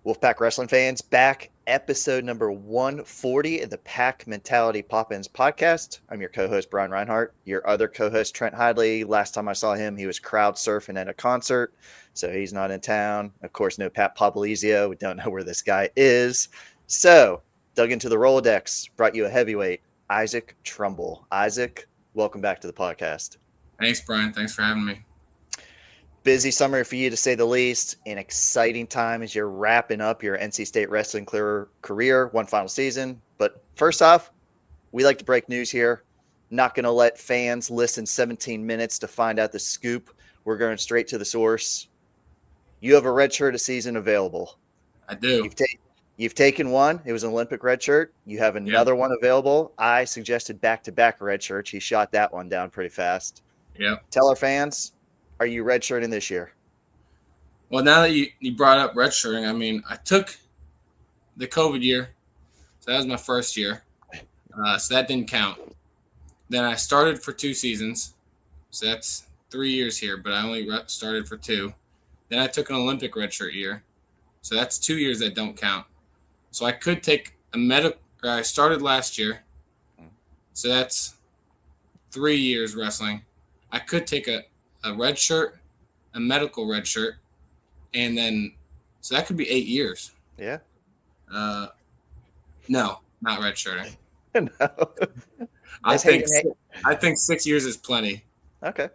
Wolfpack wrestling fans, back episode number 140 of the Pack Mentality Pop-Ins podcast. I'm your co-host, Brian Reinhart. Your other co-host, Trent Hidley. Last time I saw him, he was crowd surfing at a concert, so he's not in town. Of course, no Pat Popolizio. We don't know where this guy is. So, dug into the Rolodex, brought you a heavyweight, Isaac Trumble. Isaac, welcome back to the podcast. Thanks, Brian. Thanks for having me. Busy summer for you, to say the least. An exciting time as you're wrapping up your NC State wrestling career, one final season. But first off, we like to break news here. Not going to let fans listen 17 minutes to find out the scoop. We're going straight to the source. You have a red shirt a season available. I do. You've taken one. It was an Olympic red shirt. You have another one available. I suggested back-to-back red shirts. He shot that one down pretty fast. Yep. Tell our fans, are you redshirting this year? Well, now that you brought up redshirting, I mean, I took the COVID year. So that was my first year. So that didn't count. Then I started for 2 seasons. So that's 3 years here, but I only started for 2. Then I took an Olympic redshirt year. So that's 2 years that don't count. So I could take I started last year. So that's 3 years wrestling. I could take a red shirt, a medical red shirt, and then so that could be 8 years. Yeah. No, not red shirting. No. I think 6 years is plenty. Okay.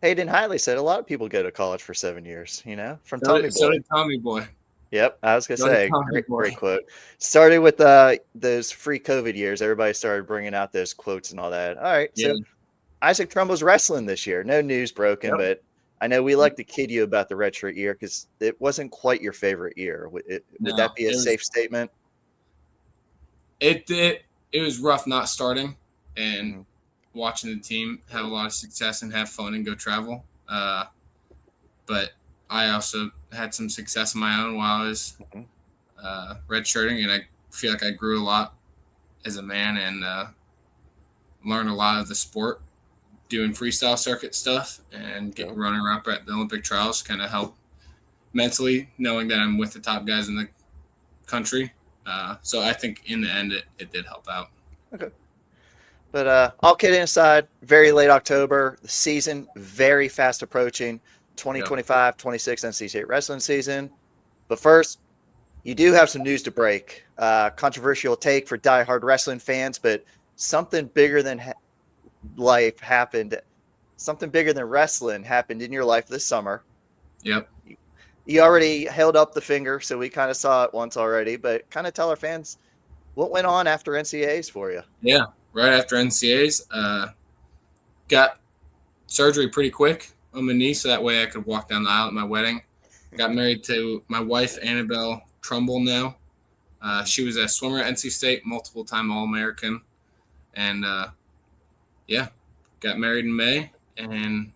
Hayden Hiley said a lot of people go to college for 7 years, from So Tommy Boy. did Tommy Boy. Yep, I was going to So did say, Tommy great Boy. quote. Started with those free COVID years. Everybody started bringing out those quotes and all that. All right, Yeah. so Isaac Trumble's wrestling this year. No news broken, Yep. but I know we like to kid you about the redshirt year because it wasn't quite your favorite year. Would that be a safe statement? It was rough not starting and watching the team have a lot of success and have fun and go travel. But I also had some success of my own while I was redshirting, and I feel like I grew a lot as a man and learned a lot of the sport doing freestyle circuit stuff and running around at the Olympic trials kind of helped mentally, knowing that I'm with the top guys in the country. So I think in the end, it did help out. Okay. But all kidding aside, very late October, the season very fast approaching, 2025-26 NC State wrestling season. But first, you do have some news to break. Controversial take for diehard wrestling fans, but something bigger than life happened. Something bigger than wrestling happened in your life this summer. Yep. You already held up the finger, so we kind of saw it once already, but kind of tell our fans what went on after NCAAs for you. Yeah, right after NCAAs, got surgery pretty quick on my knee, so that way I could walk down the aisle at my wedding. Got married to my wife, Annabelle Trumble now. She was a swimmer at NC State, multiple-time All-American, and got married in May, and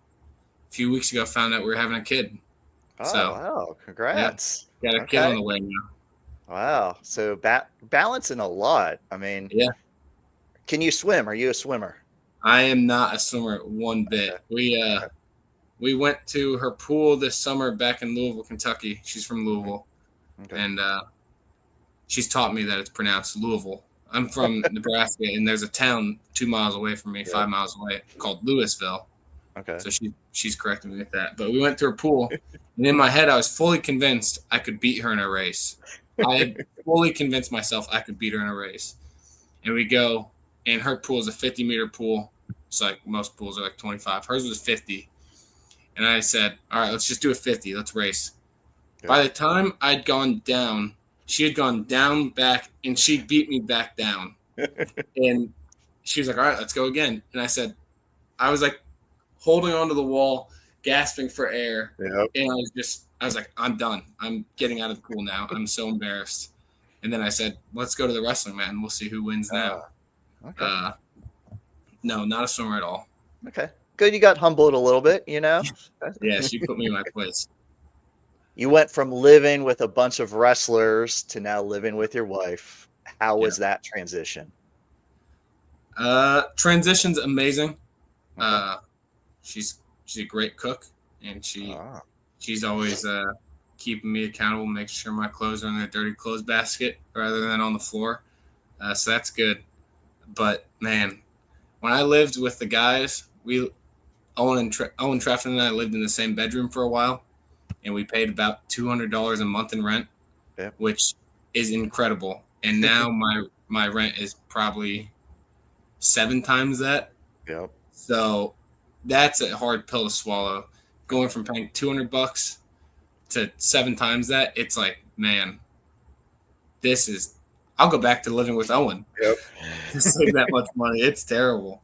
a few weeks ago found out we were having a kid. Oh, wow. Congrats. Yeah, got a kid on the way now. Wow. So balancing a lot. I mean, Can you swim? Are you a swimmer? I am not a swimmer one bit. Okay. We went to her pool this summer back in Louisville, Kentucky. She's from Louisville. Okay. And she's taught me that it's pronounced Louisville. I'm from Nebraska, and there's a town 2 miles away from me, 5 miles away, called Louisville. Okay. So she's correcting me with that. But we went to her pool, and in my head, I was fully convinced I could beat her in a race. I had fully convinced myself I could beat her in a race. And we go, and her pool is a 50-meter pool. It's like most pools are like 25. Hers was 50. And I said, all right, let's just do a 50. Let's race. Okay. By the time I'd gone down, she had gone down back, and she beat me back down. And she was like, all right, let's go again. And I was like holding onto the wall, gasping for air. Yep. And I was like, I'm done. I'm getting out of the pool now. I'm so embarrassed. And then I said, let's go to the wrestling mat, and we'll see who wins now. Okay. No, not a swimmer at all. Okay. Good. You got humbled a little bit, Yeah, she put me in my place. You went from living with a bunch of wrestlers to now living with your wife. How was that transition? Transition's amazing. Okay. She's a great cook, and she's always keeping me accountable, making sure my clothes are in their dirty clothes basket rather than on the floor. So that's good. But man, when I lived with the guys, Owen Trefton and I lived in the same bedroom for a while, and we paid about $200 a month in rent, Yeah. which is incredible. And now my rent is probably 7 times that. Yep. So that's a hard pill to swallow. Going from paying $200 to 7 times that, it's like, man, I'll go back to living with Owen Yep. to save that much money. It's terrible.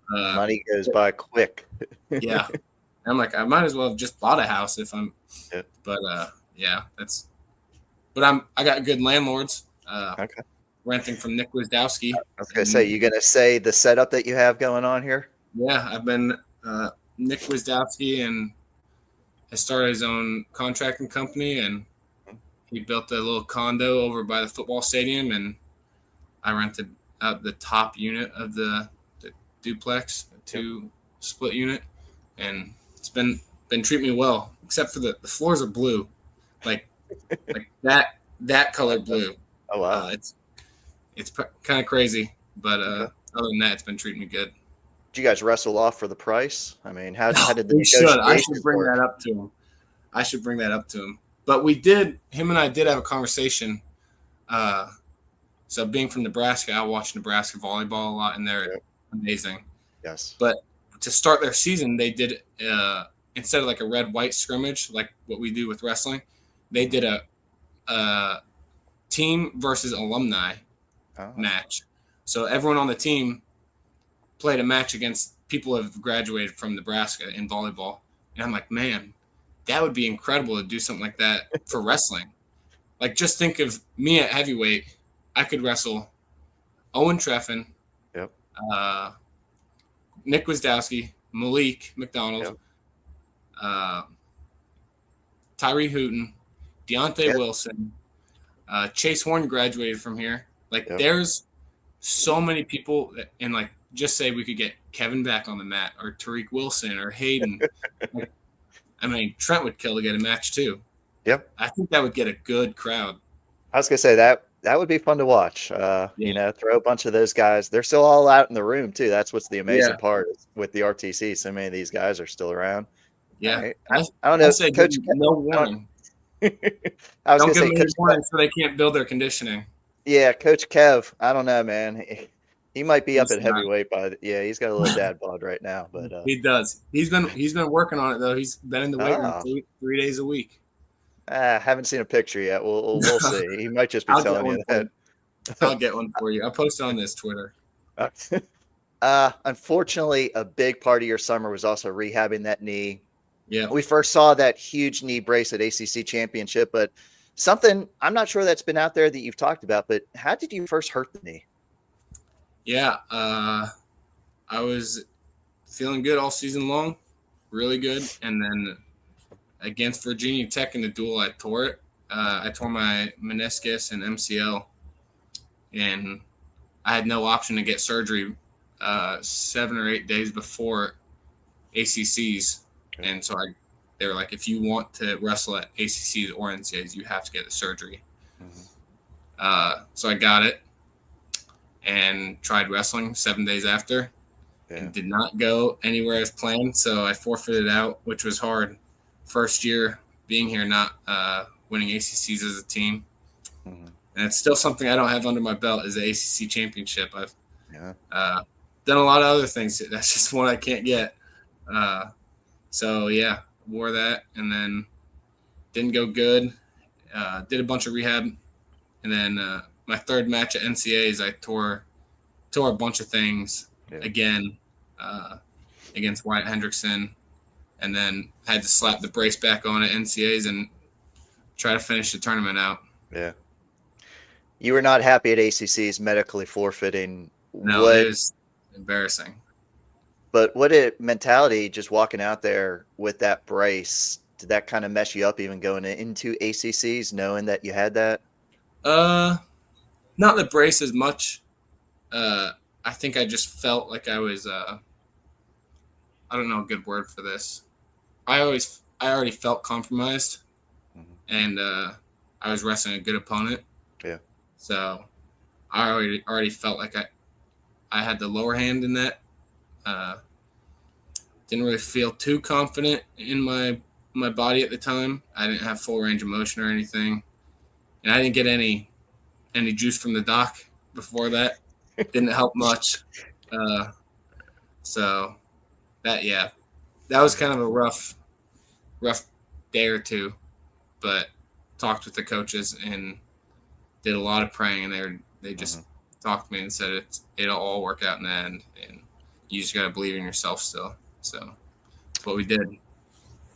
Money goes by quick. Yeah. I'm like, I might as well have just bought a house if I'm, Yep. but but I got good landlords, Okay. renting from Nick Wisdowski. I was going to say, you going to say the setup that you have going on here? Yeah. I've been, Nick Wisdowski and has started his own contracting company, and he built a little condo over by the football stadium, and I rented out the top unit of the duplex, a 2-split unit, and it's been treating me well, except for the floors are blue, like that color blue. Oh wow, it's kind of crazy, but other than that, it's been treating me good. Did you guys wrestle off for the price? I mean, how did the I should bring that up to him. But him and I did have a conversation. So being from Nebraska, I watch Nebraska volleyball a lot, and they're amazing. Yes. But to start their season, they did instead of like a red-white scrimmage, like what we do with wrestling, they did a team versus alumni match. So everyone on the team played a match against people who have graduated from Nebraska in volleyball. And I'm like, man, that would be incredible to do something like that for wrestling. Like, just think of me at heavyweight. I could wrestle Owen Trefton, Nick Wisdowski, Malik McDonald, Tyree Hooten, Deontay Wilson, Chase Horn graduated from here. Like, there's so many people and like, just say we could get Kevin back on the mat, or Tariq Wilson, or Hayden. I mean, Trent would kill to get a match too. Yep. I think that would get a good crowd. I was gonna say that would be fun to watch. You know, throw a bunch of those guys. They're still all out in the room too. That's what's the amazing part with the RTC. So many of these guys are still around. Yeah. Right. I don't know. Say Coach, no warning. I was don't gonna give say them warning so they can't build their conditioning. Yeah, Coach Kev. I don't know, man. He might be up at heavyweight he's got a little dad bod right now, but he does. He's been working on it though. He's been in the weight room 3 days a week. Haven't seen a picture yet. We'll see. He might just be telling you that. I'll get one for you. I'll post it on this Twitter. Unfortunately, a big part of your summer was also rehabbing that knee. Yeah. We first saw that huge knee brace at ACC Championship, but something I'm not sure that's been out there that you've talked about, but how did you first hurt the knee? Yeah. I was feeling good all season long, really good. And then against Virginia Tech in the duel, I tore it. I tore my meniscus and MCL, and I had no option to get surgery 7 or 8 days before ACCs. And so they were like, if you want to wrestle at ACCs or NCAAs, you have to get the surgery. Mm-hmm. So I got it and tried wrestling 7 days after and did not go anywhere as planned. So I forfeited out, which was hard. First year being here, not winning ACCs as a team. Mm-hmm. And it's still something I don't have under my belt is the ACC championship. I've done a lot of other things. That's just one I can't get. So wore that and then didn't go good. Did a bunch of rehab, and then my third match at NCAAs, I tore a bunch of things again against Wyatt Hendrickson, and then had to slap the brace back on at NCAAs and try to finish the tournament out. Yeah. You were not happy at ACC's medically forfeiting. No, it was embarrassing. But mentality just walking out there with that brace, did that kind of mess you up even going into ACCs, knowing that you had that? Not the brace as much. I think I just felt like I was, I don't know a good word for this. I already felt compromised and I was wrestling a good opponent. Yeah. So I already felt like I had the lower hand in that. Didn't really feel too confident in my body at the time. I didn't have full range of motion or anything, and I didn't get any juice from the doc before that. Didn't help much. So that was kind of a rough day or two, but talked with the coaches and did a lot of praying, and they just talked to me and said it'll all work out in the end, and you just got to believe in yourself still. So that's what we did.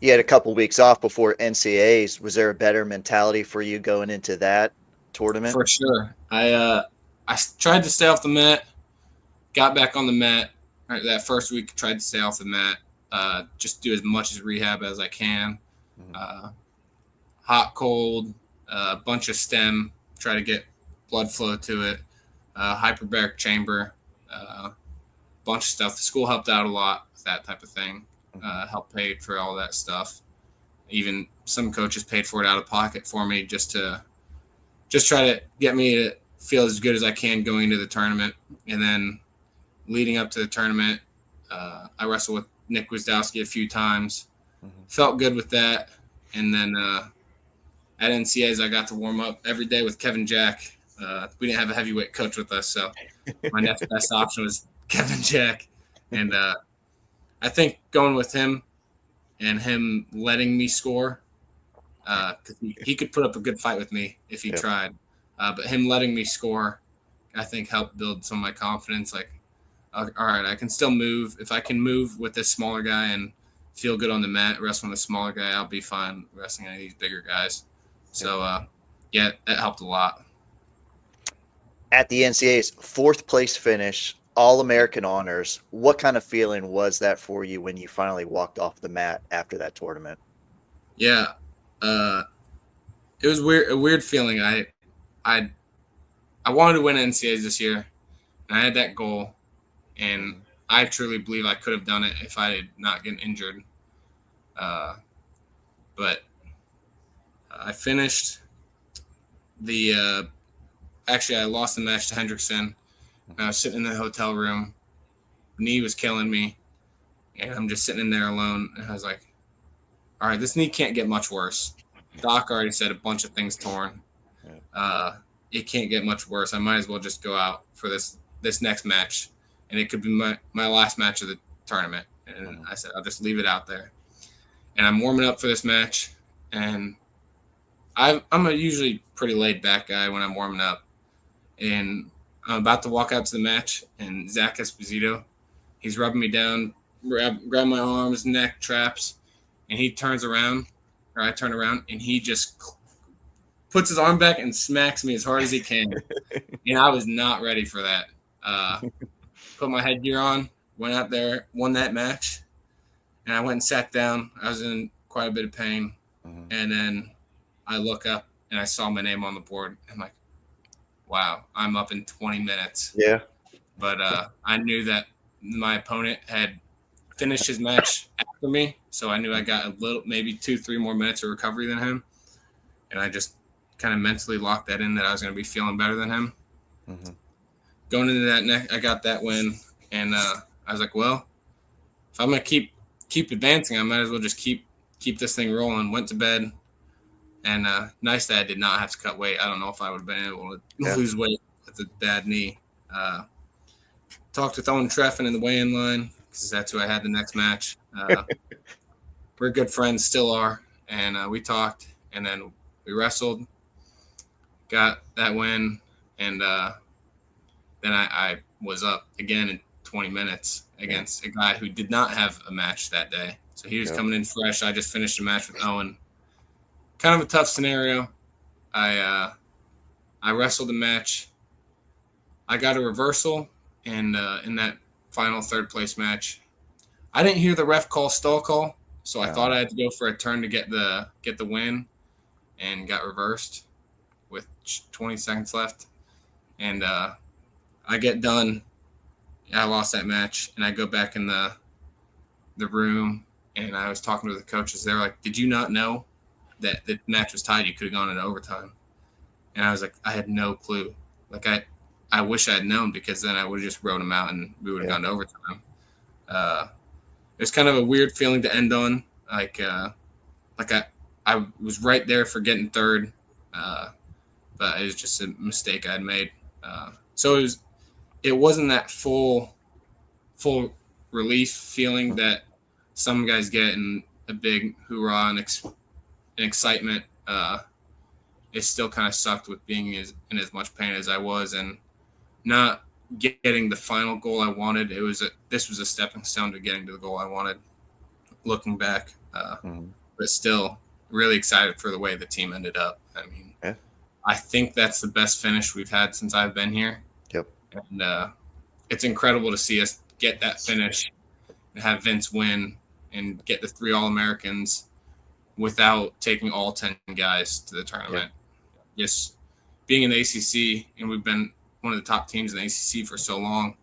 You had a couple weeks off before NCAAs. Was there a better mentality for you going into that tournament? For sure. I tried to stay off the mat, got back on the mat. Right, that first week, tried to stay off the mat, just do as much as rehab as I can. Hot, cold, a bunch of stem, try to get blood flow to it, hyperbaric chamber, bunch of stuff. The school helped out a lot with that type of thing, helped pay for all that stuff. Even some coaches paid for it out of pocket for me just try to get me to feel as good as I can going into the tournament. And then leading up to the tournament, I wrestled with Nick Wisdowski a few times. Felt good with that. And then at NCAAs, I got to warm up every day with Kevin Jack. We didn't have a heavyweight coach with us, so my next best option was Kevin Jack. And I think going with him and him letting me score, because he could put up a good fight with me if he tried. But him letting me score, I think helped build some of my confidence. Like, all right, I can still move. If I can move with this smaller guy and feel good on the mat, wrestling with a smaller guy, I'll be fine wrestling any of these bigger guys. So, that helped a lot. At the NCAAs, 4th place finish, All-American honors. What kind of feeling was that for you when you finally walked off the mat after that tournament? Yeah, it was a weird feeling. I wanted to win NCAAs this year, and I had that goal, and I truly believe I could have done it if I had not gotten injured. But I finished actually, I lost the match to Hendrickson. And I was sitting in the hotel room. Knee was killing me, and I'm just sitting in there alone. And I was like, all right, this knee can't get much worse. Doc already said a bunch of things torn. It can't get much worse. I might as well just go out for this next match, and it could be my last match of the tournament. And I said, I'll just leave it out there. And I'm warming up for this match, and I'm a usually pretty laid back guy when I'm warming up. And I'm about to walk out to the match, and Zach Esposito, he's rubbing me down, grab my arms, neck, traps, and he turns around, or I turn around, and he just puts his arm back and smacks me as hard as he can. And I was not ready for that. Put my headgear on, went out there, won that match, and I went and sat down. I was in quite a bit of pain. And then I look up, and I saw my name on the board. I'm like, wow, I'm up in 20 minutes. Yeah. But I knew that my opponent had finished his match after me, so I knew I got a little, maybe 2-3 more minutes of recovery than him. And I just kind of mentally locked that in that I was going to be feeling better than him. Going into that I got that win, and I was like, well, if I'm going to keep advancing, I might as well just keep this thing rolling. Went to bed. And nice that I did not have to cut weight. I don't know if I would have been able to lose weight with a bad knee. Talked with Owen Treffin in the weigh-in line because that's who I had the next match. We're good friends, still are. And we talked, and then we wrestled, got that win, and then I was up again in 20 minutes against a guy who did not have a match that day. So he was coming in fresh. I just finished a match with Owen. Kind of a tough scenario. I wrestled the match. I got a reversal, and in that final 3rd place match, I didn't hear the ref call stall call, so I thought I had to go for a turn to get the win, and got reversed with 20 seconds left. And I get done. I lost that match, and I go back in the room, and I was talking to the coaches. They were like, "Did you not know that the match was tied. You could have gone into overtime. And I was like, I had no clue. Like I wish I had known, because then I would have just rode him out and we would have gone to overtime. It was kind of a weird feeling to end on. Like I was right there for getting third, but it was just a mistake I'd made. So it wasn't that full relief feeling that some guys get, and a big hoorah and excitement. It still kind of sucked with being in as much pain as I was, and not getting the final goal I wanted. This was a stepping stone to getting to the goal I wanted, looking back. But still really excited for the way the team ended up. I mean, I think that's the best finish we've had since I've been here. Yep. And it's incredible to see us get that finish and have Vince win and get the 3 All-Americans without taking all 10 guys to the tournament. Just being in the ACC, and we've been one of the top teams in the ACC for so long,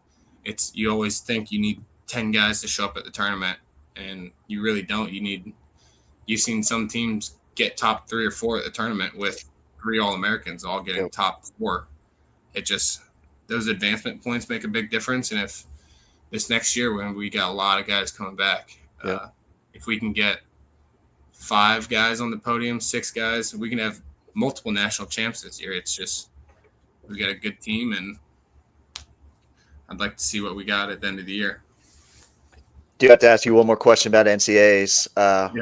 you always think you need 10 guys to show up at the tournament, and you really don't. You've seen some teams get top 3 or 4 at the tournament with 3 All-Americans all getting top 4. Those advancement points make a big difference. And if this next year, when we got a lot of guys coming back, if we can get 5 guys on the podium, 6 guys, we can have multiple national champs this year. It's just, we got a good team, and I'd like to see what we got at the end of the year. Do have to ask you one more question about NCAAs.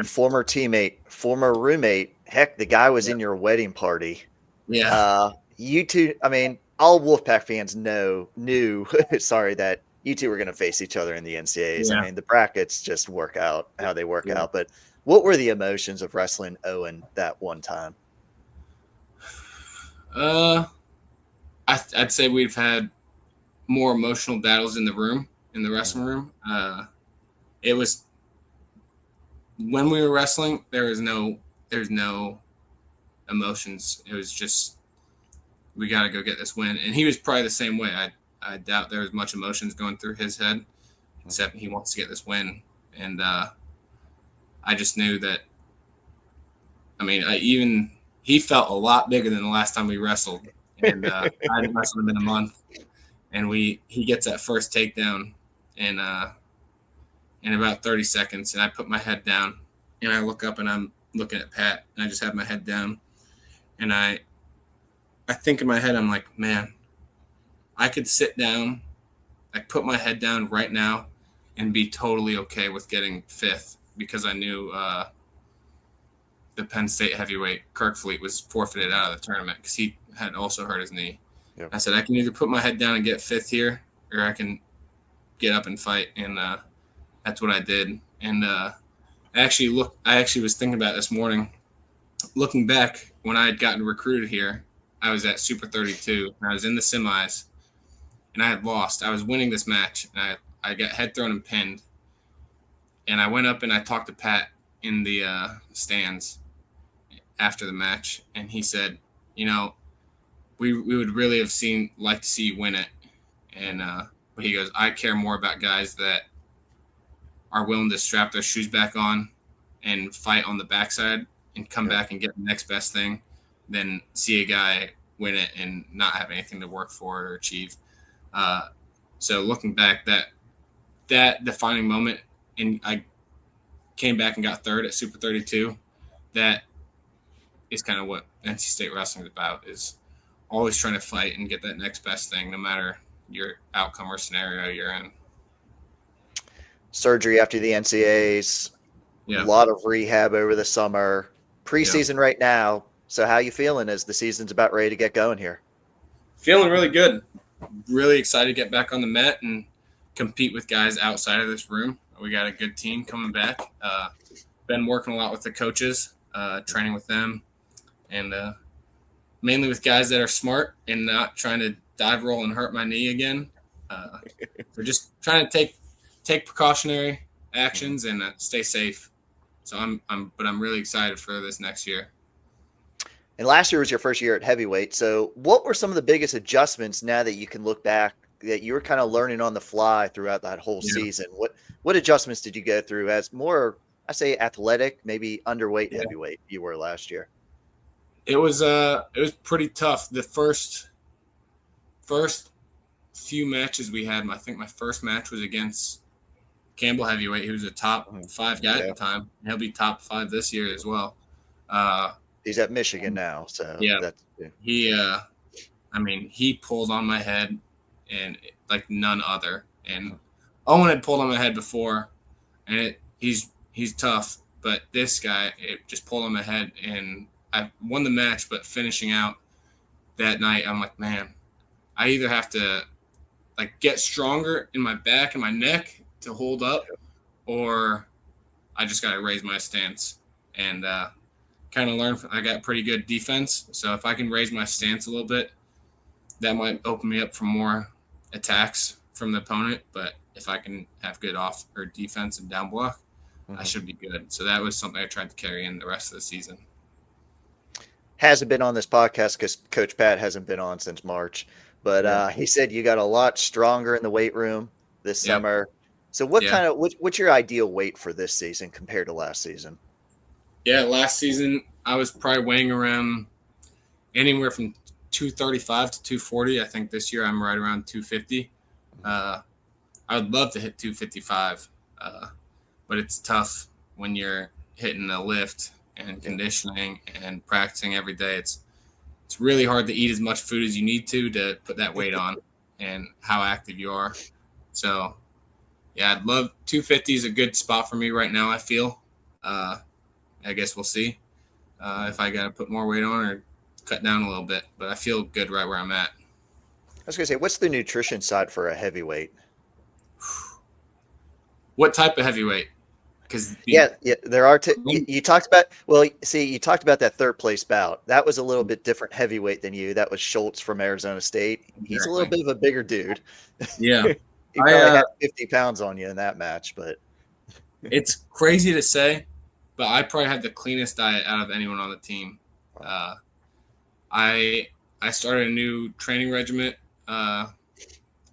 Former teammate, former roommate, heck, the guy was in your wedding party. Yeah. You two, I mean, all Wolfpack fans knew, sorry, that you two were going to face each other in the NCAAs. I mean, the brackets just work out how they work out. But what were the emotions of wrestling Owen that one time? I'd say we've had more emotional battles in the wrestling room. It was, when we were wrestling, there's no emotions. It was just, we got to go get this win. And he was probably the same way. I doubt there was much emotions going through his head, except he wants to get this win. And I just knew that, I mean, he felt a lot bigger than the last time we wrestled. And I hadn't wrestled him in a month. And he gets that first takedown in about 30 seconds. And I put my head down, and I look up, and I'm looking at Pat, and I just have my head down. And I think in my head, I'm like, man, I could sit down, like put my head down right now and be totally okay with getting 5th, because I knew the Penn State heavyweight Kirk Fleet was forfeited out of the tournament because he had also hurt his knee. Yep. I said, I can either put my head down and get 5th here, or I can get up and fight. And that's what I did. And I actually was thinking about it this morning. Looking back, when I had gotten recruited here, I was at Super 32, and I was in the semis, and I had lost. I was winning this match, and I got head thrown and pinned. And I went up and I talked to Pat in the stands after the match, and he said, we would really have liked to see you win it. And but he goes, I care more about guys that are willing to strap their shoes back on and fight on the backside and come back and get the next best thing than see a guy win it and not have anything to work for or achieve. So looking back, that defining moment, and I came back and got 3rd at Super 32, that is kind of what NC State wrestling is about, is always trying to fight and get that next best thing, no matter your outcome or scenario you're in. Surgery after the NCAAs, a lot of rehab over the summer, preseason right now. So how you feeling as the season's about ready to get going here? Feeling really good. Really excited to get back on the mat and compete with guys outside of this room. We got a good team coming back. Been working a lot with the coaches, training with them, and mainly with guys that are smart and not trying to dive roll and hurt my knee again. We're just trying to take precautionary actions and stay safe. So I'm really excited for this next year. And last year was your first year at heavyweight. So what were some of the biggest adjustments now that you can look back that you were kind of learning on the fly throughout that whole season? What adjustments did you go through as more I say athletic, maybe underweight Yeah. heavyweight you were last year? It was pretty tough. The first few matches we had, I think my first match was against Campbell heavyweight. He was a top 5 guy at Yeah. the time. He'll be top 5 this year as well. Uh, He's at Michigan now, so yeah, that's he he pulled on my head and like none other. And Owen had pulled on my head before, and he's tough, but this guy, it just pulled on my head, and I won the match. But finishing out that night, I'm like, man, I either have to like get stronger in my back and my neck to hold up, or I just got to raise my stance and kind of learn. I got pretty good defense, so if I can raise my stance a little bit, that might open me up for more attacks from the opponent. But if I can have good off or defense and down block, I should be good. So that was something I tried to carry in the rest of the season. Hasn't been on this podcast because Coach Pat hasn't been on since March, but he said you got a lot stronger in the weight room this summer. So what's your ideal weight for this season compared to last season? Yeah, last season I was probably weighing around anywhere from 235 to 240. I think this year I'm right around 250. I would love to hit 255, but it's tough when you're hitting a lift and conditioning and practicing every day. It's really hard to eat as much food as you need to put that weight on and how active you are. So, yeah, I'd love 250 is a good spot for me right now, I feel. I guess we'll see if I got to put more weight on or cut down a little bit, but I feel good right where I'm at. I was going to say, what's the nutrition side for a heavyweight? What type of heavyweight? Because there are. You talked about. Well, see, you talked about that third place bout. That was a little bit different heavyweight than you. That was Schultz from Arizona State. He's a little bit of a bigger dude. Yeah, he probably had 50 pounds on you in that match, but it's crazy to say, but I probably had the cleanest diet out of anyone on the team. I started a new training regimen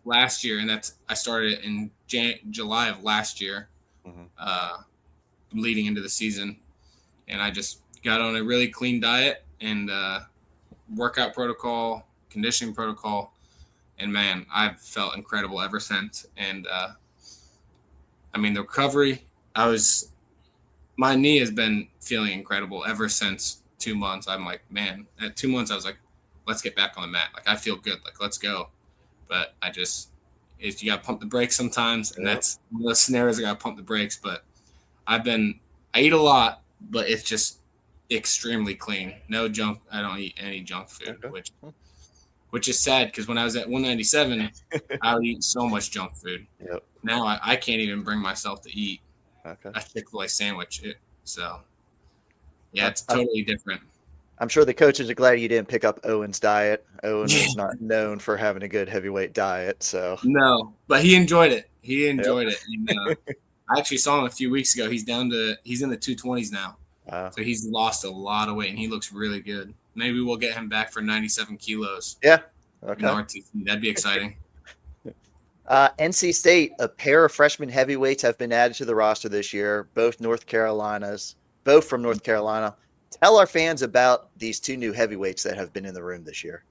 last year, and I started in July of last year. Leading into the season, and I just got on a really clean diet and workout protocol, conditioning protocol, and man, I've felt incredible ever since. And the recovery, my knee has been feeling incredible ever since 2 months. I'm like, man, at 2 months I was like, let's get back on the mat. Like I feel good, like let's go. But you got to pump the brakes sometimes, and that's one of those scenarios I got to pump the brakes. But I eat a lot, but it's just extremely clean. No junk. I don't eat any junk food, which is sad because when I was at 197, I would eat so much junk food. Yep. Now I can't even bring myself to eat a Chick-fil-A sandwich. It's totally different. I'm sure the coaches are glad you didn't pick up Owen's diet. Owen was not known for having a good heavyweight diet, so no, but he enjoyed it. And, I actually saw him a few weeks ago. He's in the 220s now. Wow. So he's lost a lot of weight, and he looks really good. Maybe we'll get him back for 97 kilos. Yeah. Okay. That'd be exciting. NC State, a pair of freshman heavyweights have been added to the roster this year, both from North Carolina. Tell our fans about these two new heavyweights that have been in the room this year.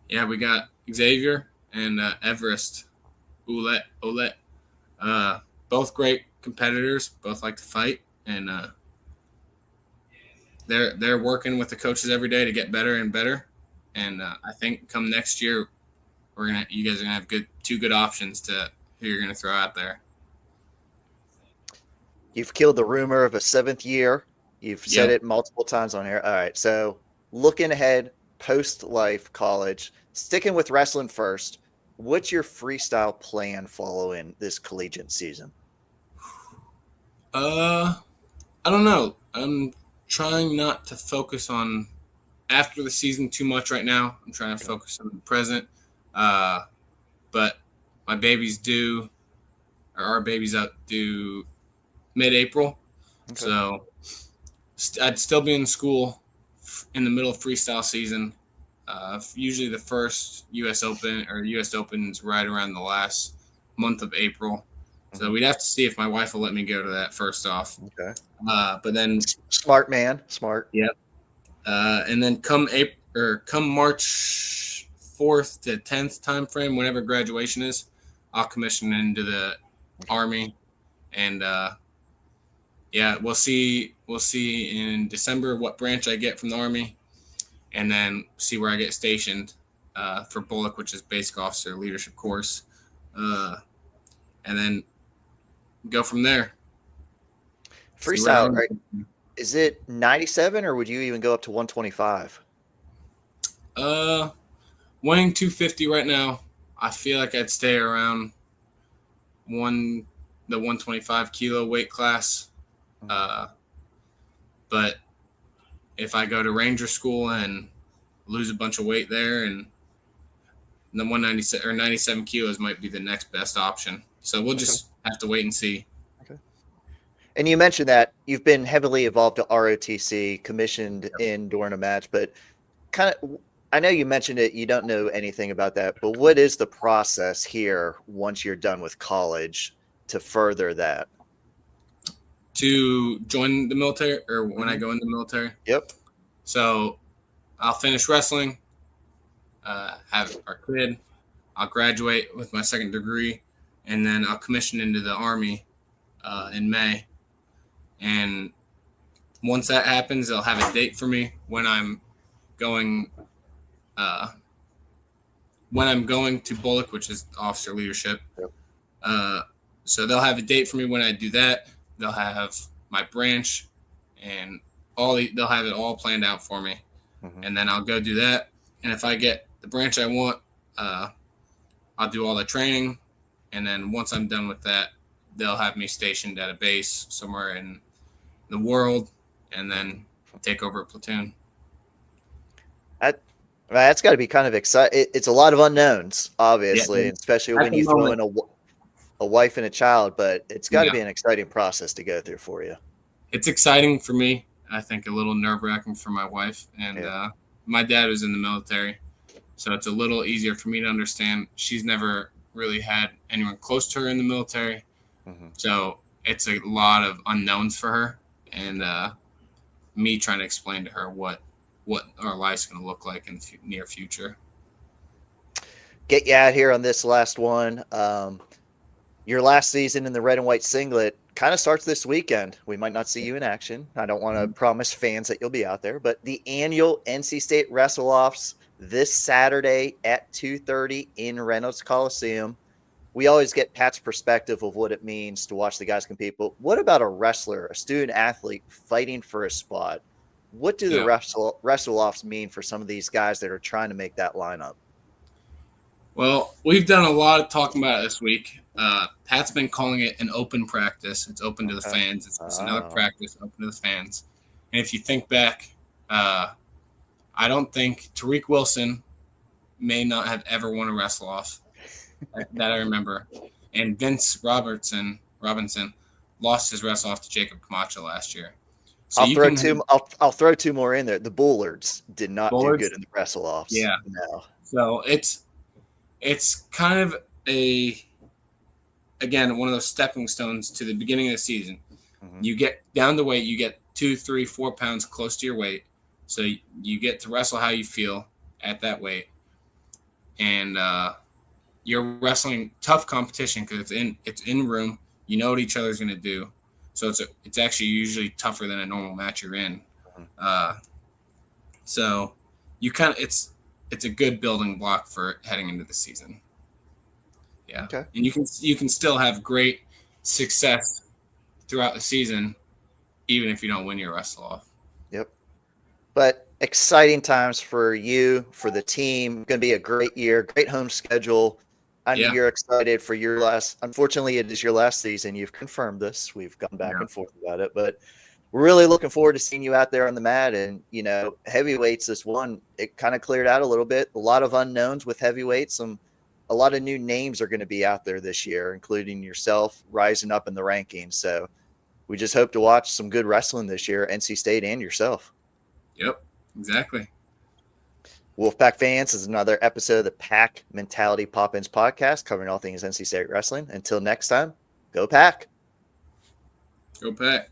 Yeah, we got Xavier and Everest Ouellette. Both great competitors, both like to fight, and they're working with the coaches every day to get better and better. And I think come next year, you guys are gonna have two good options to who you're gonna throw out there. You've killed the rumor of a 7th year. You've said it multiple times on here. All right, so looking ahead, post-life college, sticking with wrestling first, what's your freestyle plan following this collegiate season? I don't know. I'm trying not to focus on after the season too much right now. I'm trying to focus on the present. But my baby's due, or our baby's up due mid-April. Okay. So I'd still be in school in the middle of freestyle season. Usually the first U.S. Open or U.S. Open is right around the last month of April. So we'd have to see if my wife will let me go to that first off. Okay. But then Smart man, smart. Yep. And then come March 4th to 10th time frame, whenever graduation is, I'll commission into the Army, and we'll see in December what branch I get from the Army, and then see where I get stationed for Bullock, which is Basic Officer Leadership Course, and then go from there. Freestyle, right? Is it 97 or would you even go up to 125? Weighing 250 right now. I feel like I'd stay around the 125 kilo weight class. But if I go to Ranger School and lose a bunch of weight there, and the 197 or 97 kilos might be the next best option. So we'll just have to wait and see. Okay. And you mentioned that you've been heavily involved to ROTC, commissioned in during a match, but I know you mentioned it, you don't know anything about that, but what is the process here once you're done with college to further that? To join the military, or when I go in the military? Yep. So I'll finish wrestling, have our kid, I'll graduate with my second degree, and then I'll commission into the Army in May. And once that happens, they'll have a date for me when I'm going to Bullock, which is officer leadership. Yep. So they'll have a date for me when I do that. They'll have my branch and they'll have it all planned out for me. And then I'll go do that. And if I get the branch I want, I'll do all the training. And then once I'm done with that, they'll have me stationed at a base somewhere in the world and then take over a platoon. That's got to be kind of exciting. It's a lot of unknowns, obviously, especially when you throw in a wife and a child, but it's got to be an exciting process to go through for you. It's exciting for me. I think a little nerve-wracking for my wife. And my dad was in the military, so it's a little easier for me to understand. She's never really had anyone close to her in the military, so it's a lot of unknowns for her. And me trying to explain to her what our life's going to look like in the near future. Get you out here on this last one. Your last season in the red and white singlet kind of starts this weekend. We might not see you in action. I don't want to promise fans that you'll be out there, but the annual NC State Wrestle-Offs this Saturday at 2:30 in Reynolds Coliseum. We always get Pat's perspective of what it means to watch the guys compete, but what about a wrestler, a student athlete fighting for a spot? What do the wrestle-offs mean for some of these guys that are trying to make that lineup? Well, we've done a lot of talking about it this week. Pat's been calling it an open practice. It's open to the fans. It's another practice open to the fans. And if you think back, I don't think Tariq Wilson may not have ever won a wrestle-off that I remember. And Vince Robinson lost his wrestle-off to Jacob Camacho last year. So I'll throw two more in there. The Bullards did not do good in the wrestle-offs. Yeah. No. So it's kind of one of those stepping stones to the beginning of the season. You get down the weight, you get 2, 3, 4 pounds close to your weight. So you get to wrestle how you feel at that weight. And you're wrestling tough competition because it's in room. You know what each other's going to do. So it's actually usually tougher than a normal match you're in. So you it's a good building block for heading into the season. Yeah. Okay. And you can still have great success throughout the season, even if you don't win your wrestle-off. Yep. But exciting times for you, for the team. Going to be a great year, great home schedule. I know you're excited for your last. Unfortunately, it is your last season. You've confirmed this. We've gone back and forth about it, but we're really looking forward to seeing you out there on the mat. And heavyweights, it kind of cleared out a little bit. A lot of unknowns with heavyweights. A lot of new names are going to be out there this year, including yourself rising up in the rankings. So we just hope to watch some good wrestling this year, NC State and yourself. Yep, exactly. Wolfpack fans, this is another episode of the Pack Mentality Pop-Ins podcast covering all things NC State wrestling. Until next time, Go Pack. Go Pack.